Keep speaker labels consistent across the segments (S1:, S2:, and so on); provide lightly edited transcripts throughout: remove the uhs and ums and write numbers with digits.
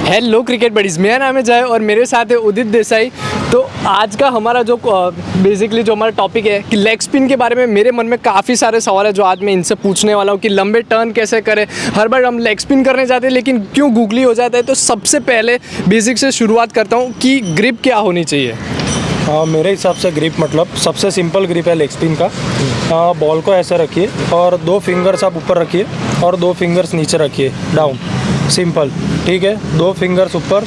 S1: Hello cricket buddies, मेरा नाम है जय और मेरे साथ है उदित देसाई। तो आज का हमारा जो बेसिकली जो हमारा टॉपिक है कि लेग स्पिन के बारे में मेरे मन में काफ़ी सारे सवाल है जो आज मैं इनसे पूछने वाला हूँ कि लंबे टर्न कैसे करें। हर बार हम लेग स्पिन करने जाते हैं लेकिन क्यों गूगली हो जाता है। तो सबसे पहले बेसिक से शुरुआत करता हूँ कि ग्रिप क्या होनी चाहिए।
S2: मेरे हिसाब से ग्रिप मतलब सबसे सिंपल ग्रिप है लेग स्पिन का। बॉल को ऐसे रखिए और 2 फिंगर्स आप ऊपर रखिए और 2 फिंगर्स नीचे रखिए डाउन, सिंपल, ठीक है। 2 फिंगर्स ऊपर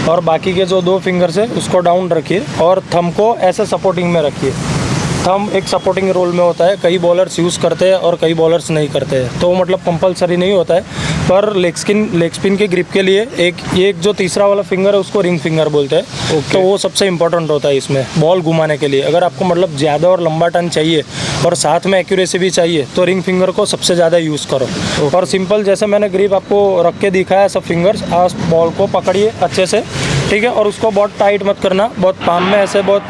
S2: और बाकी के जो 2 फिंगर्स है उसको डाउन रखिए और थंब को ऐसे सपोर्टिंग में रखिए। थंब एक सपोर्टिंग रोल में होता है, कई बॉलर्स यूज़ करते हैं और कई बॉलर्स नहीं करते हैं, तो मतलब कंपलसरी नहीं होता है। पर लेग स्पिन के ग्रिप के लिए एक जो तीसरा वाला फिंगर है उसको रिंग फिंगर बोलते हैं। तो वो सबसे इंपॉर्टेंट होता है इसमें बॉल घुमाने के लिए। अगर आपको मतलब ज़्यादा और लंबा टर्न चाहिए और साथ में एक्यूरेसी भी चाहिए तो रिंग फिंगर को सबसे ज़्यादा यूज़ करो। और सिंपल जैसे मैंने ग्रिप आपको रख के दिखाया सब फिंगर्स, आप बॉल को पकड़िए अच्छे से, ठीक है। और उसको बहुत टाइट मत करना, बहुत पाम में ऐसे बहुत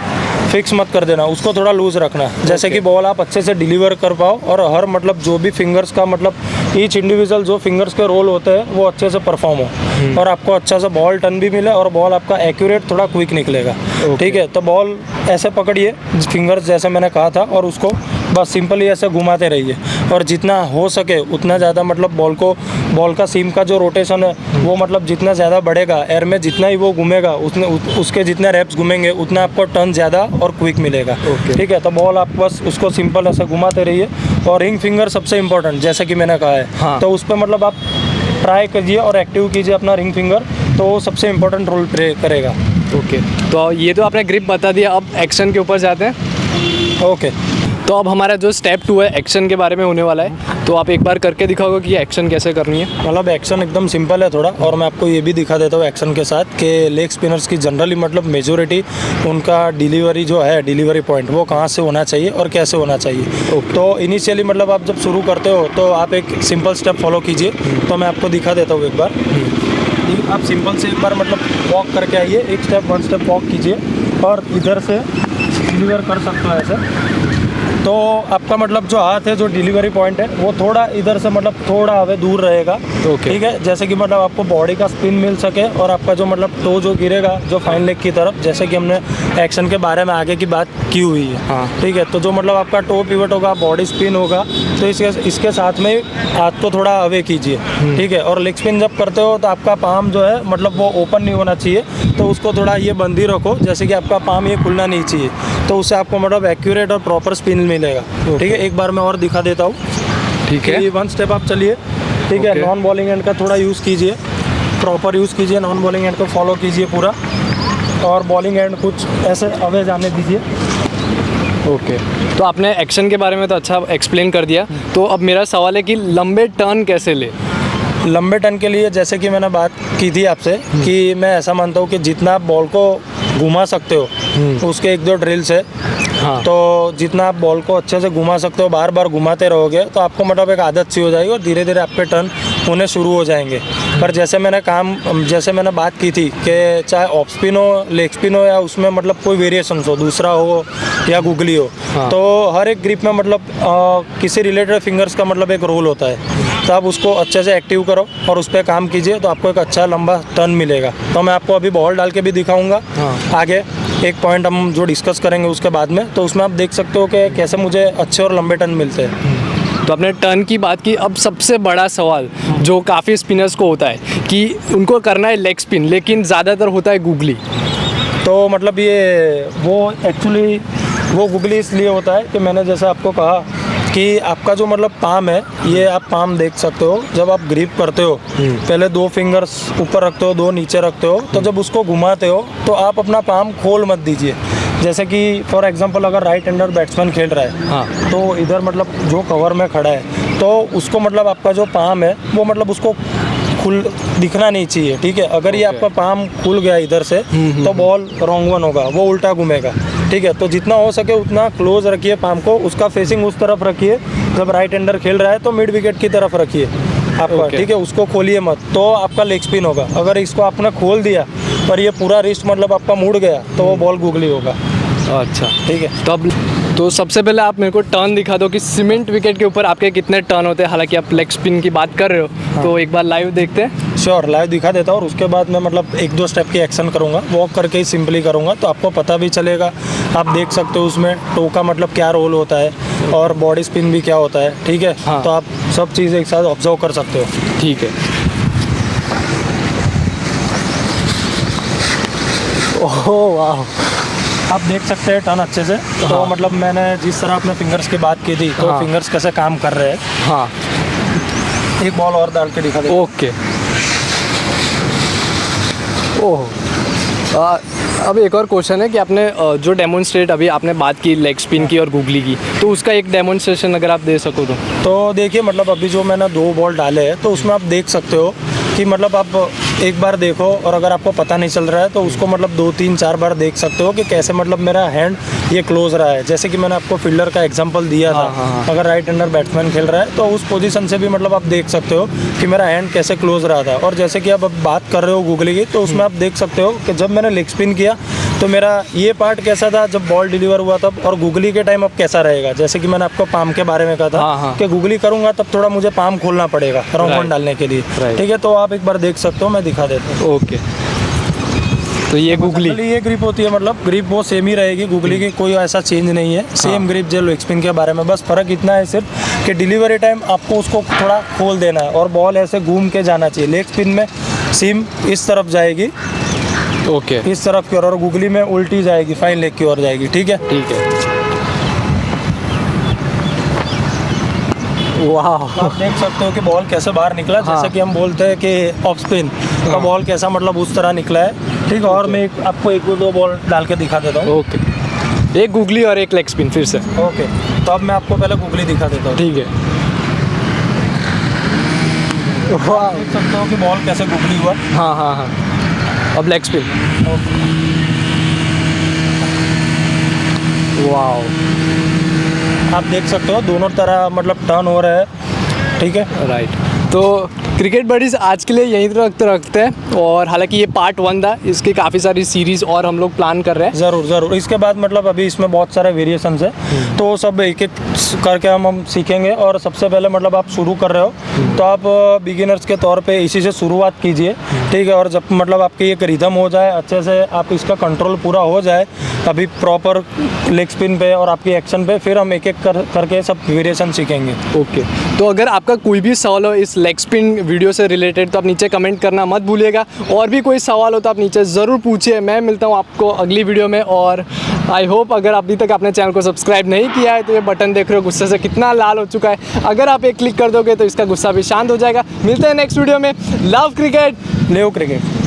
S2: फिक्स मत कर देना, उसको थोड़ा लूज़ रखना, जैसे कि बॉल आप अच्छे से डिलीवर कर पाओ और हर मतलब जो भी फिंगर्स का मतलब ईच इंडिविजुअल जो फिंगर्स के रोल होते हैं वो अच्छे से परफॉर्म हो और आपको अच्छा सा बॉल टर्न भी मिले और बॉल आपका एक्यूरेट थोड़ा क्विक निकलेगा, ठीक है। तो बॉल ऐसे पकड़िए फिंगर्स जैसे मैंने कहा था और उसको बस सिंपली ऐसे घुमाते रहिए और जितना हो सके उतना ज़्यादा मतलब बॉल का सीम का जो रोटेशन है वो मतलब जितना ज़्यादा बढ़ेगा एयर में, जितना ही वो घूमेगा उसके जितने रेप्स घूमेंगे उतना आपको टर्न ज़्यादा और क्विक मिलेगा, ठीक है। तो बॉल आप बस उसको सिंपल ऐसे घुमाते रहिए और रिंग फिंगर सबसे इंपॉर्टेंट जैसे कि मैंने कहा है। हाँ। तो उस पर मतलब आप ट्राई कीजिए और एक्टिव कीजिए अपना रिंग फिंगर, तो वो सबसे इंपॉर्टेंट रोल प्ले करेगा।
S1: ओके, तो ये तो आपने ग्रिप बता दिया, अब एक्शन के ऊपर जाते हैं।
S2: ओके,
S1: तो अब हमारा जो स्टेप 2 है एक्शन के बारे में होने वाला है, तो आप एक बार करके दिखाओगे कि ये एक्शन कैसे करनी है।
S2: मतलब एक्शन एकदम सिंपल है थोड़ा, और मैं आपको ये भी दिखा देता हूँ एक्शन के साथ कि लेग स्पिनर्स की जनरली मतलब मेजोरिटी उनका डिलीवरी जो है, डिलीवरी पॉइंट वो कहाँ से होना चाहिए और कैसे होना चाहिए। तो इनिशियली मतलब आप जब शुरू करते हो तो आप एक सिंपल स्टेप फॉलो कीजिए। तो मैं आपको दिखा देता हूँ एक बार। आप सिंपल से एक बार मतलब वॉक करके आइए, एक स्टेप 1 स्टेप वॉक कीजिए और इधर से डिलीवर कर सकते हो ऐसे। तो आपका मतलब जो हाथ है, जो डिलीवरी पॉइंट है वो थोड़ा इधर से मतलब थोड़ा हवे दूर रहेगा, ठीक है। जैसे कि मतलब आपको बॉडी का स्पिन मिल सके और आपका जो मतलब टो जो गिरेगा जो फाइन लेग की तरफ, जैसे कि हमने एक्शन के बारे में आगे की बात की हुई है। हाँ। ठीक है, तो जो मतलब आपका टो पिवट होगा, बॉडी स्पिन होगा, तो इसके साथ में हाथ को थोड़ा अवे कीजिए, ठीक है। और लेग स्पिन जब करते हो तो आपका पाम जो है मतलब वो ओपन नहीं होना चाहिए, तो उसको थोड़ा ये बंद ही रखो, जैसे कि आपका पाम ये खुलना नहीं चाहिए, तो उससे आपको मतलब एक्यूरेट और प्रॉपर स्पिन मिलेगा, ठीक है। एक बार मैं और दिखा देता हूँ, ठीक है। 1 स्टेप आप चलिए, ठीक है। नॉन बॉलिंग एंड का थोड़ा यूज़ कीजिए, प्रॉपर यूज़ कीजिए, नॉन बॉलिंग एंड को फॉलो कीजिए पूरा, और बॉलिंग एंड कुछ ऐसे अवे जाने दीजिए।
S1: ओके, तो आपने एक्शन के बारे में तो अच्छा एक्सप्लेन कर दिया। तो अब मेरा सवाल है कि लंबे टर्न कैसे ले।
S2: लंबे टर्न के लिए जैसे कि मैंने बात की थी आपसे कि मैं ऐसा मानता हूँ कि जितना आप बॉल को घुमा सकते हो उसके 1-2 ड्रिल्स है। हाँ। तो जितना आप बॉल को अच्छे से घुमा सकते हो, बार बार घुमाते रहोगे तो आपको मतलब एक आदत सी हो जाएगी और धीरे धीरे आपके टर्न होने शुरू हो जाएंगे। पर जैसे मैंने बात की थी कि चाहे ऑफ स्पिन हो, लेग स्पिन हो या उसमें मतलब कोई वेरिएशन हो, दूसरा हो या गूगली हो। हाँ। तो हर एक ग्रिप में मतलब किसी रिलेटेड फिंगर्स का मतलब एक रोल होता है, तो आप उसको अच्छे से एक्टिव करो और उस पर काम कीजिए तो आपको एक अच्छा लंबा टर्न मिलेगा। तो मैं आपको अभी बॉल डाल के भी दिखाऊंगा। हाँ। आगे एक पॉइंट हम जो डिस्कस करेंगे उसके बाद में, तो उसमें आप देख सकते हो कि कैसे मुझे अच्छे और लंबे टर्न मिलते हैं।
S1: तो आपने टर्न की बात की, अब सबसे बड़ा सवाल जो काफ़ी स्पिनर्स को होता है कि उनको करना है लेग स्पिन लेकिन ज़्यादातर होता है गूगली।
S2: तो मतलब ये वो गूगली इसलिए होता है कि मैंने जैसे आपको कहा कि आपका जो मतलब पाम है, ये आप पाम देख सकते हो, जब आप ग्रिप करते हो पहले 2 फिंगर्स ऊपर रखते हो, 2 नीचे रखते हो, तो जब उसको घुमाते हो तो आप अपना पाम खोल मत दीजिए। जैसे कि फॉर एग्जांपल अगर राइट हैंडर बैट्समैन खेल रहा है, हाँ, तो इधर मतलब जो कवर में खड़ा है तो उसको मतलब आपका जो पाम है वो मतलब उसको खुल दिखना नहीं चाहिए, ठीक है। अगर ये आपका पाम खुल गया इधर से तो बॉल रॉन्ग वन होगा, वो उल्टा घूमेगा, ठीक है। तो जितना हो सके उतना क्लोज रखिए पाम को, उसका फेसिंग उस तरफ रखिए, जब राइट हैंडर खेल रहा है तो मिड विकेट की तरफ रखिए आपका, ठीक है। उसको खोलिए मत, तो आपका लेग स्पिन होगा। अगर इसको आपने खोल दिया और ये पूरा रिस्ट मतलब आपका मुड़ गया तो वो बॉल गूगली होगा।
S1: अच्छा,
S2: ठीक है।
S1: तो अब तो सबसे पहले आप मेरे को टर्न दिखा दो कि सीमेंट विकेट के ऊपर आपके कितने टर्न होते हैं। हालांकि आप लेग स्पिन की बात कर रहे हो तो एक बार लाइव देखते हैं।
S2: श्योर, लाइव दिखा देता हूँ और उसके बाद मैं मतलब 1-2 स्टेप की एक्शन करूँगा, वॉक करके ही सिंपली करूँगा, तो आपको पता भी चलेगा। आप देख सकते हो उसमें टो का मतलब क्या रोल होता है और बॉडी स्पिन भी क्या होता है, ठीक है।
S1: हाँ।
S2: तो आप सब चीज़ एक साथ ऑब्जर्व कर सकते हो।
S1: ठीक है। ओह वाह,
S2: आप देख सकते हैं टर्न अच्छे से। तो
S1: हाँ।
S2: मतलब मैंने जिस तरह अपने फिंगर्स की बात की थी, तो
S1: हाँ।
S2: फिंगर्स कैसे काम कर रहे हैं,
S1: हाँ
S2: एक बॉल और डाल के दिखा दे।
S1: ओके। ओह अब एक और क्वेश्चन है कि आपने जो डेमोन्स्ट्रेट अभी आपने बात की लेग स्पिन की और गूगली की, तो उसका एक डेमोन्स्ट्रेशन अगर आप दे सको तो
S2: देखिए मतलब अभी जो मैंने 2 बॉल डाले हैं, तो उसमें आप देख सकते हो कि मतलब आप एक बार देखो और अगर आपको पता नहीं चल रहा है तो उसको मतलब 2-3-4 बार देख सकते हो कि कैसे मतलब मेरा हैंड ये क्लोज रहा है। जैसे कि मैंने आपको फील्डर का एग्जांपल दिया था।
S1: हाँ।
S2: अगर राइट हैंडर बैट्समैन खेल रहा है तो उस पोजीशन से भी मतलब आप देख सकते हो कि मेरा हैंड कैसे क्लोज रहा था। और जैसे कि आप अब बात कर रहे हो गूगली की, तो उसमें आप देख सकते हो कि जब मैंने लेग स्पिन किया तो मेरा ये पार्ट कैसा था जब बॉल डिलीवर हुआ तब, और गूगली के टाइम अब कैसा रहेगा। जैसे कि मैंने आपको पाम के बारे में कहा था
S1: हाँ।
S2: कि गूगली करूंगा तब थोड़ा मुझे पाम खोलना पड़ेगा राउंड
S1: Right.
S2: डालने के लिए,
S1: Right.
S2: ठीक है। तो आप एक बार देख सकते हो, मैं दिखा देता हूँ।
S1: ओके। तो ये गूगली
S2: ये ग्रिप होती है, मतलब ग्रिप वो सेम ही रहेगी, गूगली की कोई ऐसा चेंज नहीं है। सेम ग्रिप जो लेग स्पिन के बारे में, बस फर्क इतना है सिर्फ कि डिलीवरी टाइम आपको उसको थोड़ा खोल देना है और बॉल ऐसे घूम के जाना चाहिए। लेग स्पिन में सीम इस तरफ जाएगी,
S1: ओके
S2: इस तरफ की ओर, और गूगली में उल्टी जाएगी, फाइन लेग की ओर जाएगी, ठीक है।
S1: ठीक है। वाह
S2: आप देख सकते हो कि बॉल कैसे बाहर निकला।
S1: हाँ।
S2: जैसे कि हम बोलते हैं कि ऑफ स्पिन, तो बॉल कैसा मतलब उस तरह निकला है, ठीक है। और मैं आपको 1-2 बॉल डाल के दिखा देता हूँ।
S1: ओके, एक गूगली और एक लेग स्पिन फिर से।
S2: ओके, तो अब मैं आपको पहले गूगली दिखा देता हूँ।
S1: ठीक है। वाह,
S2: देख सकते हो कि बॉल कैसे गूगली हुआ।
S1: हाँ हाँ हाँ। अब लेग स्पिन। वाह,
S2: आप देख सकते हो दोनों तरह मतलब टर्न हो रहा है, ठीक है।
S1: राइट। तो क्रिकेट बडीज़ आज के लिए यहीं तक रखते हैं, और हालांकि ये पार्ट 1 था, इसकी काफ़ी सारी सीरीज़ और हम लोग प्लान कर रहे हैं।
S2: ज़रूर ज़रूर। इसके बाद मतलब अभी इसमें बहुत सारे वेरिएशंस है, तो वो सब एक एक करके हम सीखेंगे। और सबसे पहले मतलब आप शुरू कर रहे हो तो आप बिगिनर्स के तौर पे इसी से शुरुआत कीजिए, ठीक है। और जब मतलब आपकी एक रिदम हो जाए अच्छे से, आप इसका कंट्रोल पूरा हो जाए अभी प्रॉपर लेग स्पिन पे और आपकी एक्शन पे, फिर हम एक एक करके सब वेरिएशन सीखेंगे।
S1: ओके। तो अगर आपका कोई भी सवाल हो इस लेग स्पिन वीडियो से रिलेटेड तो आप नीचे कमेंट करना मत भूलिएगा। और भी कोई सवाल हो तो आप नीचे ज़रूर पूछिए। मैं मिलता हूँ आपको अगली वीडियो में। और आई होप अगर अभी तक आपने चैनल को सब्सक्राइब नहीं किया है तो ये बटन देख रहे हो गुस्से से कितना लाल हो चुका है, अगर आप एक क्लिक कर दोगे तो इसका गुस्सा भी शांत हो जाएगा। मिलते हैं नेक्स्ट वीडियो में। लव क्रिकेट,
S2: लेव क्रिकेट।